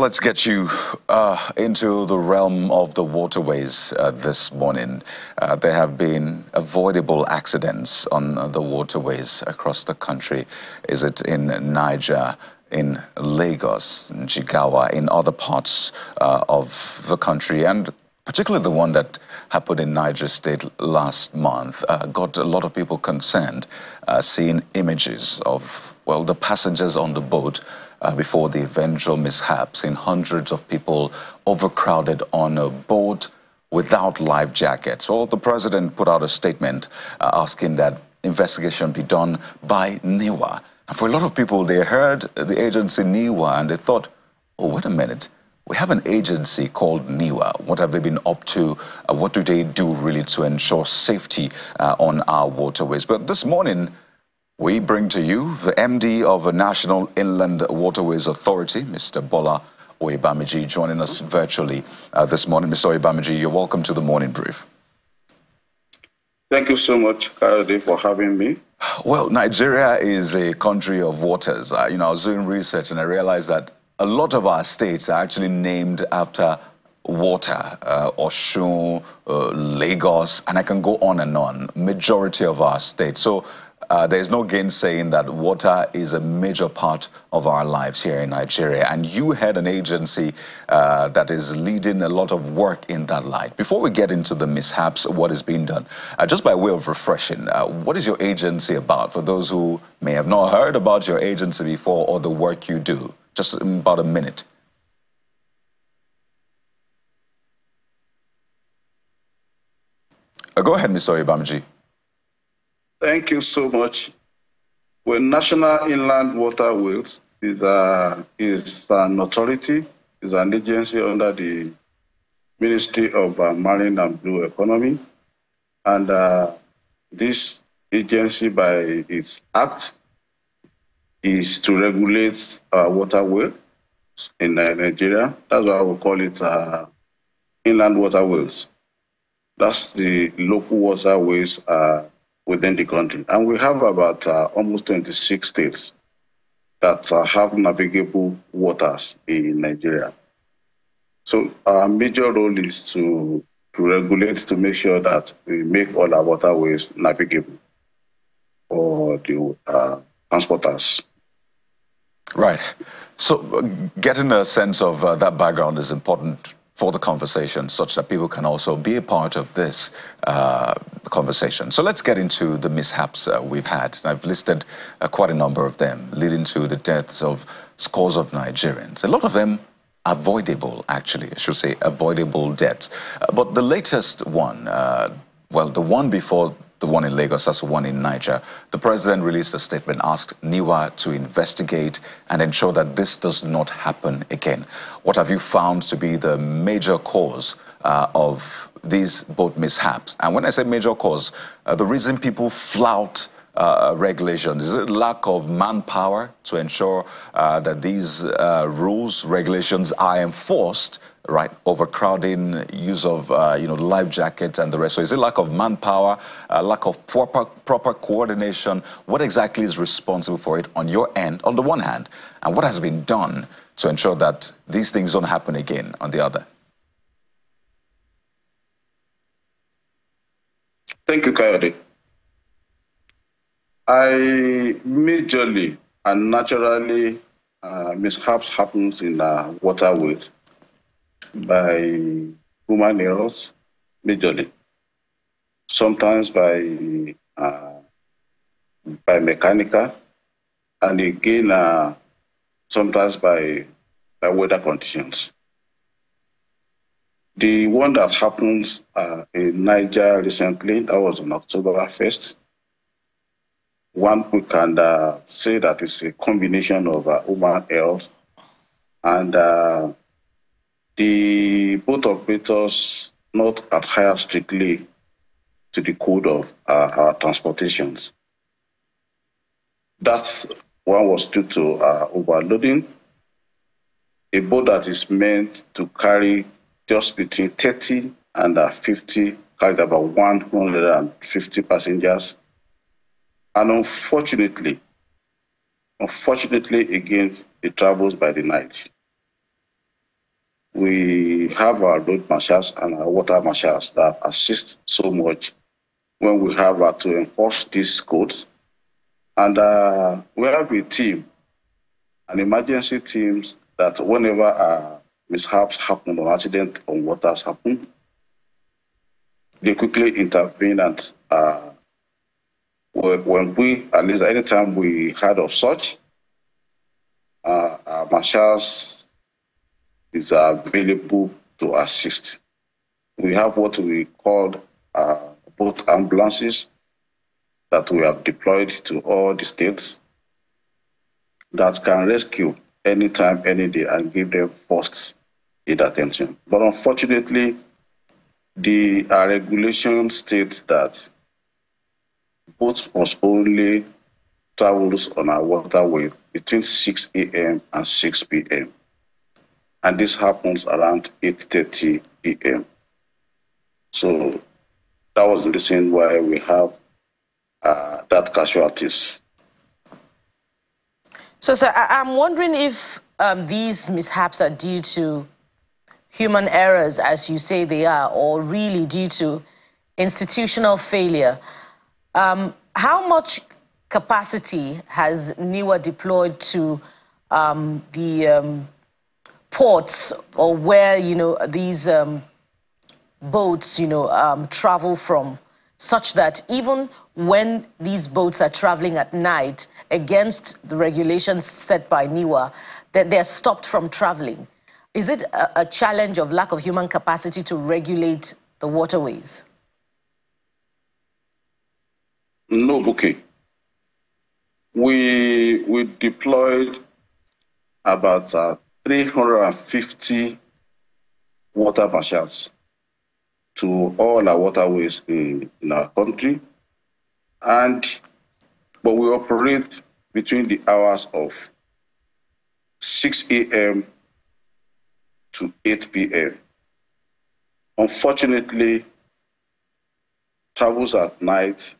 Well, let's get you into the realm of the waterways this morning. There have been avoidable accidents on the waterways across the country. Is it in Niger, in Lagos, in Jigawa, in other parts of the country, and particularly the one that happened in Niger State last month, got a lot of people concerned, seeing images of, well, the passengers on the boat before the eventual mishap, seeing hundreds of people overcrowded on a boat without life jackets. Well, the president put out a statement asking that investigation be done by NIWA. And for a lot of people, they heard the agency NIWA and they thought, oh, wait a minute. We have an agency called NIWA. What have they been up to? What do they do really to ensure safety on our waterways? But this morning, we bring to you the MD of the National Inland Waterways Authority, Mr. Bola Oyebamiji, joining us virtually this morning. Mr. Oyebamiji, you're welcome to the Morning Brief. Thank you so much, Kayode, for having me. Well, Nigeria is a country of waters. I was doing research and I realized that a lot of our states are actually named after water, Osun, Lagos, and I can go on and on. Majority of our states. So there's no gainsaying that water is a major part of our lives here in Nigeria. And you had an agency that is leading a lot of work in that light. Before we get into the mishaps, what is being done, just by way of refreshing, what is your agency about for those who may have not heard about your agency before or the work you do? Just about a minute. Go ahead, Mr. Oyebamiji. Thank you so much. Well, National Inland Waterways is an authority, is an agency under the Ministry of Marine and Blue Economy. And this agency, by its act, is to regulate waterways in Nigeria. That's why we call it inland waterways. That's the local waterways within the country. And we have about almost 26 states that have navigable waters in Nigeria. So our major role is to regulate, to make sure that we make all our waterways navigable for the transporters. Right. So getting a sense of that background is important for the conversation, such that people can also be a part of this conversation. So let's get into the mishaps we've had. I've listed quite a number of them, leading to the deaths of scores of Nigerians. A lot of them avoidable, actually, I should say, avoidable deaths. But the latest one, well, the one before the one in Lagos, that's the one in Niger, the president released a statement, asked NIWA to investigate and ensure that this does not happen again. What have you found to be the major cause of these boat mishaps? And when I say major cause, the reason people flout regulations, is it lack of manpower to ensure that these rules, regulations are enforced? Right, overcrowding, use of life jackets and the rest. So is it lack of manpower, lack of proper coordination? What exactly is responsible for it on your end, on the one hand, and what has been done to ensure that these things don't happen again on the other? Thank you, Kayode. Majorly and naturally, mishaps happens in waterways by human errors, majorly. Sometimes by mechanical, and again, sometimes by weather conditions. The one that happens in Niger recently, that was on October 1st, one we can say that it's a combination of human errors and the boat operators not adhere strictly to the code of our transportations. That one was due to overloading. A boat that is meant to carry just between 30 and 50, carried about 150 passengers. And unfortunately again, it travels by the night. We have our road marshals and our water marshals that assist so much when we have to enforce these codes. And we have a team, an emergency teams that whenever mishaps happen or accident on waters happen, they quickly intervene. And when we, at least anytime we heard of such, our marshals is available to assist. We have what we call both ambulances that we have deployed to all the states that can rescue anytime, any day, and give them first aid attention. But unfortunately, the regulation states that boats must only travel on our waterway between 6 a.m. and 6 p.m. And this happens around 8:30 p.m. So that was the reason why we have that casualties. So, sir, I'm wondering if these mishaps are due to human errors, as you say they are, or really due to institutional failure. How much capacity has NIWA deployed to the ports, or where, you know, these boats, you know, travel from, such that even when these boats are traveling at night against the regulations set by NIWA, that they're stopped from traveling? Is it a challenge of lack of human capacity to regulate the waterways? No, Buki. We deployed about 350 water marshals to all our waterways in our country, but we operate between the hours of 6 a.m. to 8 p.m. Unfortunately, travels at night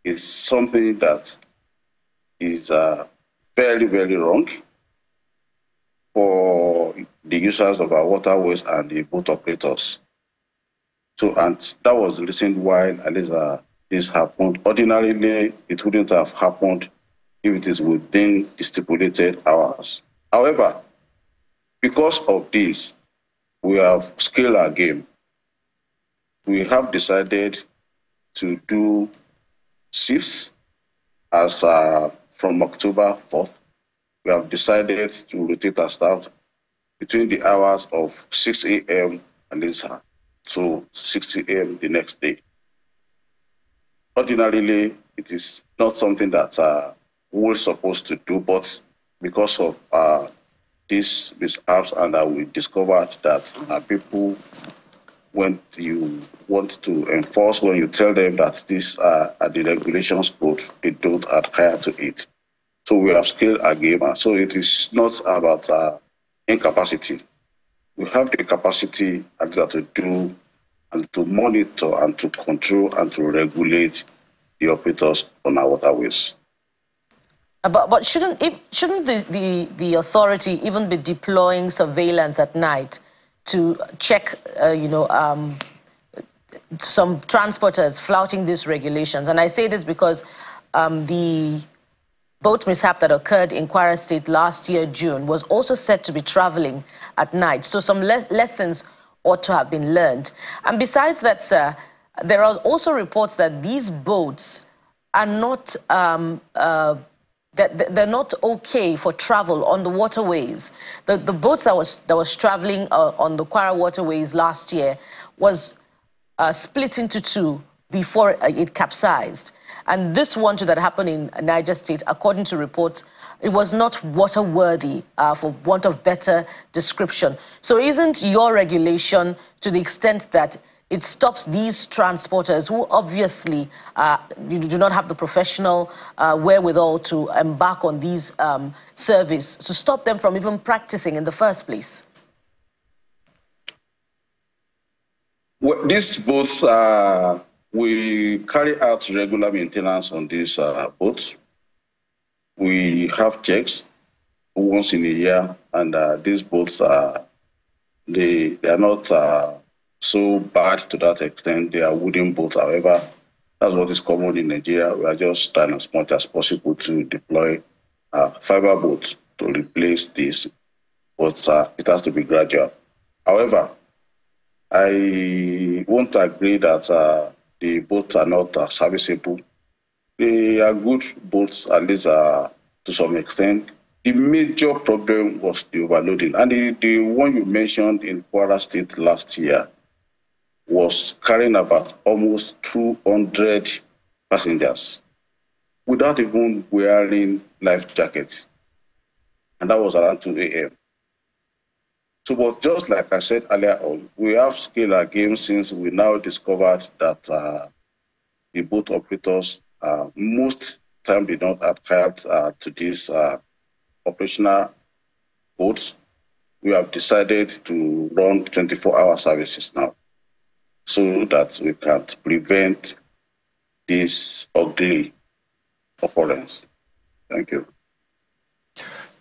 is something that is very, very wrong for the users of our waterways and the boat operators. So, and that was the reason why at least this happened. Ordinarily, it wouldn't have happened if it is within the stipulated hours. However, because of this, we have scaled our game. We have decided to do shifts as from October 4th. We have decided to rotate our staff between the hours of 6 a.m. and to 6 a.m. the next day. Ordinarily, it is not something that we're supposed to do, but because of these mishaps, and we discovered that people, when you want to enforce, when you tell them that these are the regulations code, they don't adhere to it. So we have scaled our game. So it is not about incapacity. We have the capacity to do and to monitor and to control and to regulate the operators on our waterways. But shouldn't the authority even be deploying surveillance at night to check, some transporters flouting these regulations? And I say this because the boat mishap that occurred in Kwara State last year, June, was also said to be traveling at night. So some lessons ought to have been learned. And besides that, sir, there are also reports that these boats are not that they're not okay for travel on the waterways. The boats that was traveling on the Kwara waterways last year was split into two before it capsized. And this one that happened in Niger State, according to reports, it was not water-worthy, for want of better description. So isn't your regulation, to the extent that it stops these transporters who obviously do not have the professional wherewithal to embark on these service, to stop them from even practicing in the first place? Well, these boats, we carry out regular maintenance on these boats. We have checks once in a year, and these boats They are not so bad to that extent. They are wooden boats. However, that's what is common in Nigeria. We are just trying as much as possible to deploy fiber boats to replace this, but it has to be gradual. However, I won't agree that the boats are not serviceable. They are good boats, at least to some extent. The major problem was the overloading. And the one you mentioned in Kwara State last year was carrying about almost 200 passengers without even wearing life jackets. And that was around 2 a.m. So, but just like I said earlier on, we have scaled our game since we now discovered that the boat operators most time did not adhere to these operational boats. We have decided to run 24-hour services now so that we can prevent this ugly occurrence. Thank you.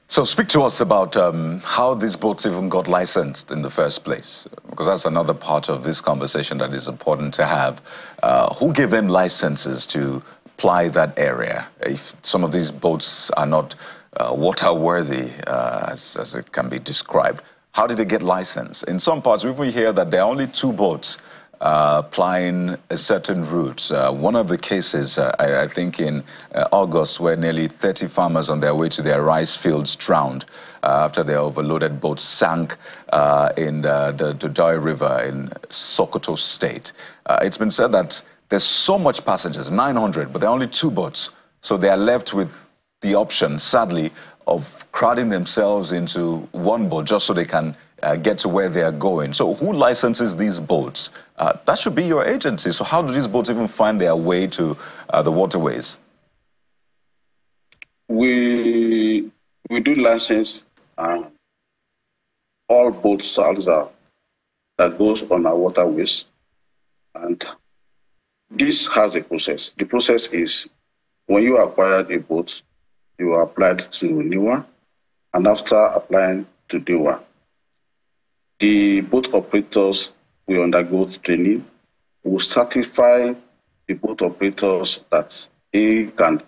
So speak to us about how these boats even got licensed in the first place, because that's another part of this conversation that is important to have. Who gave them licenses to ply that area? If some of these boats are not water-worthy, as it can be described, how did they get licensed? In some parts, we hear that there are only 2 boats plying a certain route. One of the cases, I think in August, where nearly 30 farmers on their way to their rice fields drowned after their overloaded boat sank in the Doi River in Sokoto State. It's been said that there's so much passengers, 900, but there are only 2 boats. So they are left with the option, sadly, of crowding themselves into one boat just so they can get to where they are going. So who licenses these boats? That should be your agency. So how do these boats even find their way to the waterways? We do license all boats that goes on our waterways, and this has a process. The process is when you acquire a boat, you are applied to NIWA, and after applying to NIWA, the boat operators will undergo training, will certify the boat operators that they can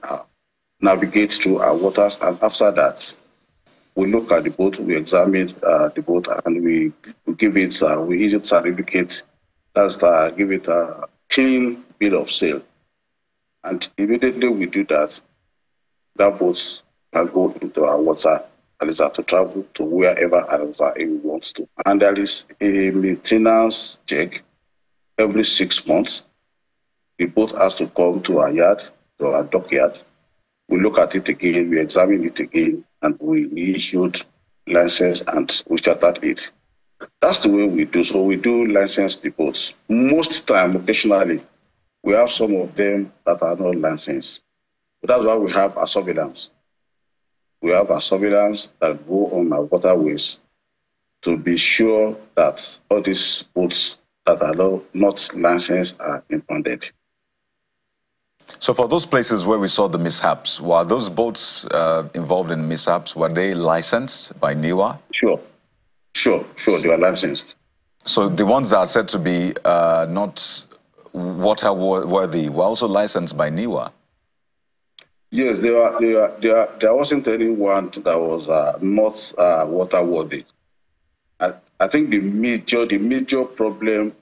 navigate through our waters, and after that, we look at the boat, we examine the boat, and we give it, we issue certificate, that's give it a clean bill of sale. And immediately we do that, that boat can go into our water, and is to travel to wherever it wants to. And there is a maintenance check every 6 months. The boat has to come to our yard, to our dockyard. We look at it again, we examine it again, and we issued license and we chartered it. That's the way we do. So we do license the boats. Most time, occasionally, we have some of them that are not licensed. But that's why we have a surveillance. We have a surveillance that go on our waterways to be sure that all these boats that are not licensed are impounded. So for those places where we saw the mishaps, were those boats involved in mishaps, were they licensed by NIWA? Sure, they are licensed. So the ones that are said to be not water-worthy were also licensed by NIWA? Yes, there wasn't anyone that was not water-worthy. I think the major problem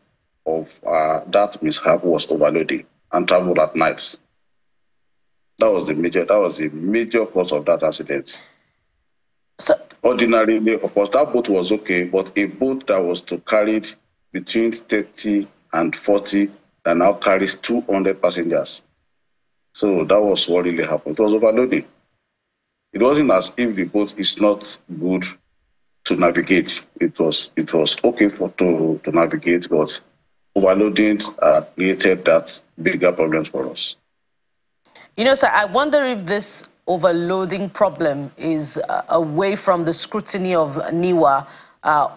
of that mishap was overloading and travel at night. That was the major cause of that accident. So, ordinarily, of course, that boat was okay, but a boat that was to carry between 30 and 40 that now carries 200 passengers. So that was what really happened. It was overloading. It wasn't as if the boat is not good to navigate. It was okay to navigate, but overloading created that bigger problems for us. You know, sir, I wonder if this overloading problem is away from the scrutiny of NIWA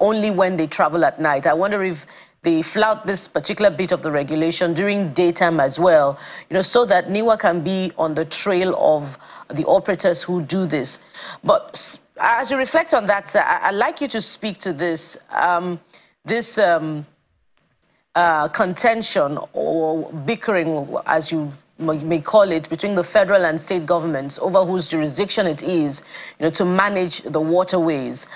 only when they travel at night. I wonder if they flout this particular bit of the regulation during daytime as well, so that NIWA can be on the trail of the operators who do this. But as you reflect on that, sir, I'd like you to speak to this, contention or bickering, as you may call it, between the federal and state governments over whose jurisdiction it is, to manage the waterways.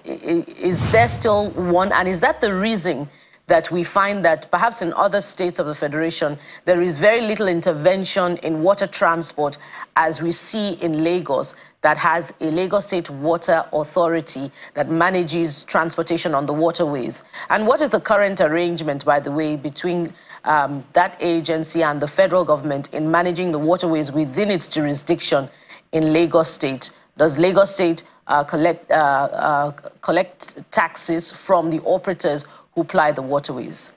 Is there still one, and is that the reason that we find that perhaps in other states of the Federation, there is very little intervention in water transport, as we see in Lagos, that has a Lagos State Water Authority that manages transportation on the waterways? And what is the current arrangement, by the way, between that agency and the federal government in managing the waterways within its jurisdiction in Lagos State? Does Lagos State collect taxes from the operators who ply the waterways?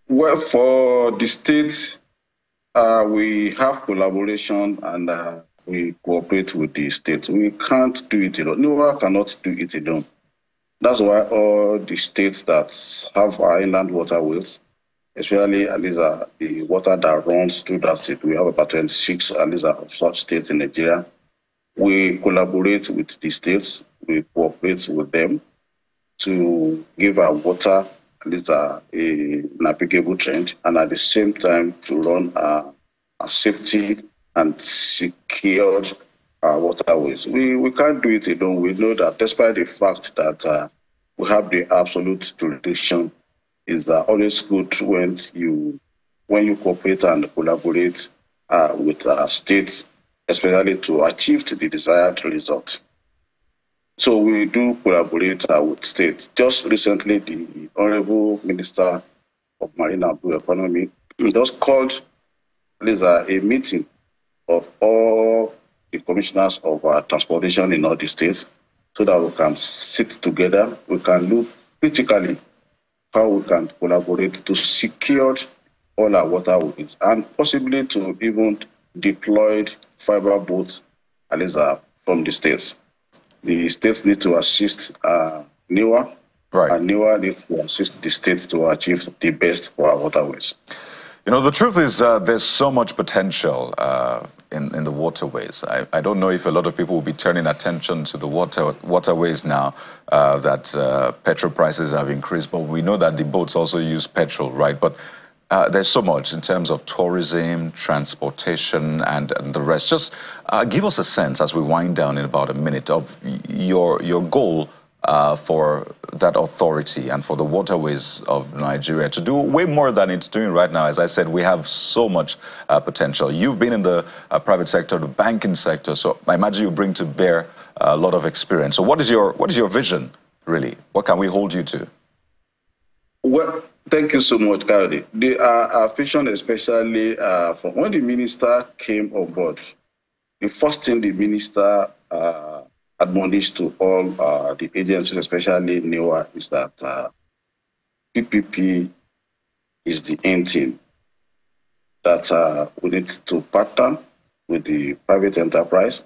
Well, for the states, we have collaboration and we cooperate with the states. We can't do it alone. NIWA cannot do it alone. That's why all the states that have our inland waterways, especially at least the water that runs through that state, we have about 26 at least of such states in Nigeria. We collaborate with the states, we cooperate with them to give our water at least a navigable trend, and at the same time to run a safety and secured waterways. We can't do it alone. We know that despite the fact that we have the absolute jurisdiction, it's always good when you cooperate and collaborate with states, especially to achieve the desired result. So we do collaborate with states. Just recently, the Honorable Minister of Marine and Blue Economy just called a meeting of all the commissioners of transportation in all the states so that we can sit together, we can look critically how we can collaborate to secure all our waterways and possibly to even deploy fiber boats at least from the states. The states need to assist NIWA, right, and NIWA needs to assist the states to achieve the best for our waterways. The truth is there's so much potential in the waterways. I don't know if a lot of people will be turning attention to the waterways now that petrol prices have increased, but we know that the boats also use petrol, right? But there's so much in terms of tourism, transportation, and the rest. Just give us a sense, as we wind down in about a minute, of your goal for that authority and for the waterways of Nigeria to do way more than it's doing right now. As I said, we have so much potential. You've been in the private sector, the banking sector, so I imagine you bring to bear a lot of experience. So what is your vision, really? What can we hold you to? Well, thank you so much, Kari. Our vision, especially from when the minister came on board, the first thing the minister admonished to all the agencies, especially NIWA, is that PPP is the end thing. That we need to partner with the private enterprise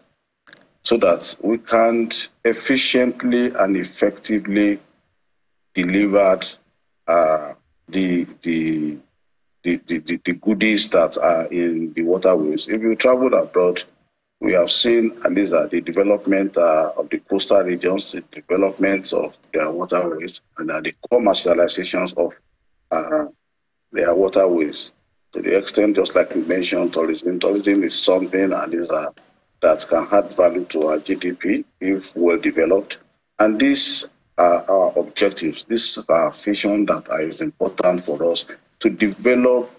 so that we can efficiently and effectively deliver the goodies that are in the waterways. If you travel abroad, we have seen at least the development of the coastal regions, the development of their waterways, and the commercializations of their waterways. To the extent, just like you mentioned, tourism. Tourism is something that can add value to our GDP if well developed. And these are our objectives. This is our vision that is important for us to develop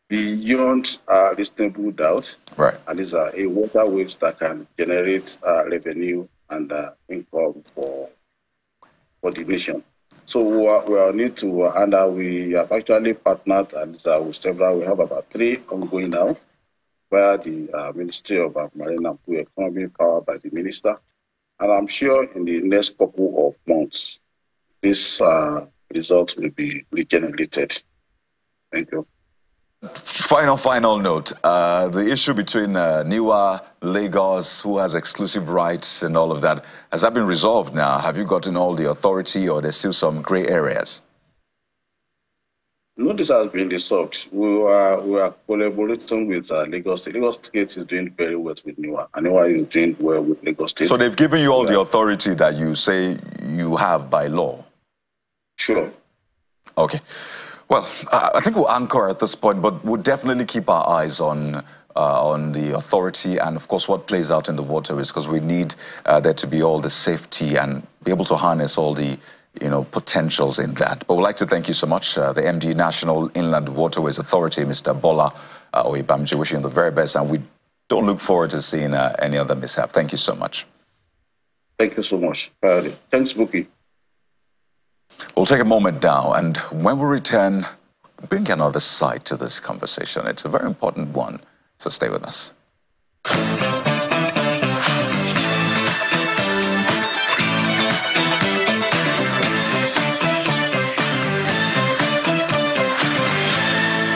beyond reasonable doubt. Right. And these are a waterways that can generate revenue and income for the nation. So we need to, and we have actually partnered with several. We have about 3 ongoing now, where the Ministry of Marine and Blue Economy, powered by the minister. And I'm sure in the next couple of months, this results will be regenerated. Thank you. Final note. The issue between NIWA, Lagos, who has exclusive rights and all of that, has that been resolved now? Have you gotten all the authority, or there's still some gray areas? No, this has been resolved. We are collaborating with Lagos State. Lagos State is doing very well with NIWA, and NIWA is doing well with Lagos State. So they've given you all the authority that you say you have by law? Sure. Okay. Well, I think we'll anchor at this point, but we'll definitely keep our eyes on the authority and, of course, what plays out in the waterways, because we need there to be all the safety and be able to harness all the potentials in that. But we'd like to thank you so much, the MD, National Inland Waterways Authority, Mr. Bola Oyebamji, wishing you the very best, and we don't look forward to seeing any other mishap. Thank you so much. Thank you so much. Thanks, Buki. We'll take a moment now, and when we return, bring another side to this conversation. It's a very important one, so stay with us.